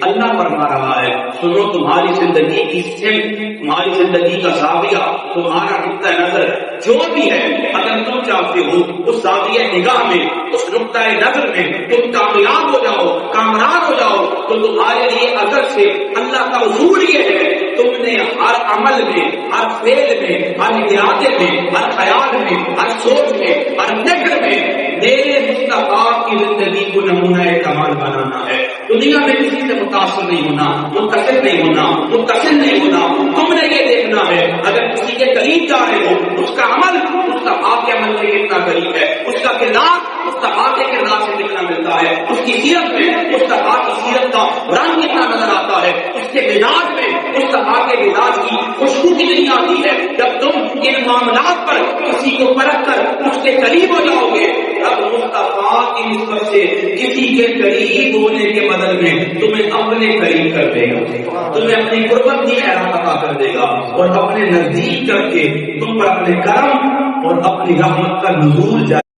اللہ فرما رہا ہے سنو تمہاری زندگی کی سمت، تمہاری زندگی کا زاویہ، تمہارا نقطۂ نظر جو بھی ہے، اگر تم چاہتے ہو اس زاویہ نگاہ میں، اس نقطۂ نظر میں تم کامیاب ہو جاؤ، کامران ہو جاؤ، تو تمہارے لیے اگر سے اللہ کا اصول یہ ہے تم نے ہر عمل میں، ہر فعل میں، ہر ارادے میں، ہر خیال میں، ہر سوچ میں، ہر فکر میں میرے مصطفیٰ کی زندگی کو نمونہ کمال بنانا ہے۔ دنیا میں کسی سے متاثر نہیں ہونا، متصل نہیں ہونا، متصل نہیں ہونا، تم نے یہ دیکھنا ہے اگر کسی کے قریب جا رہے ہو اس کا عمل مصطفیٰ کے عمل سے کتنا قریب ہے، اس کا کردار مصطفیٰ کے کردار سے کتنا ملتا ہے، اس کی سیرت میں مصطفیٰ کی سیرت کا رنگ کتنا نظر آتا ہے، اس کے مزاج میں مصطفیٰ کے مزاج کی خوشبو کتنی آتی ہے۔ جب تم ان معاملات پر کسی کو پرکھ کر اس کے قریب ہو جاؤ گے، تب مصطفیٰ کی نسبت سے کسی کے قریب ہونے کے بدل میں تمہیں اپنے قریب کر دے گا، تمہیں اپنی قربت کی خیرات عطا کر دے گا، اور اپنے نزدیک کر کے تم پر اپنے کرم اور اپنی رحمت کا نزول جائے۔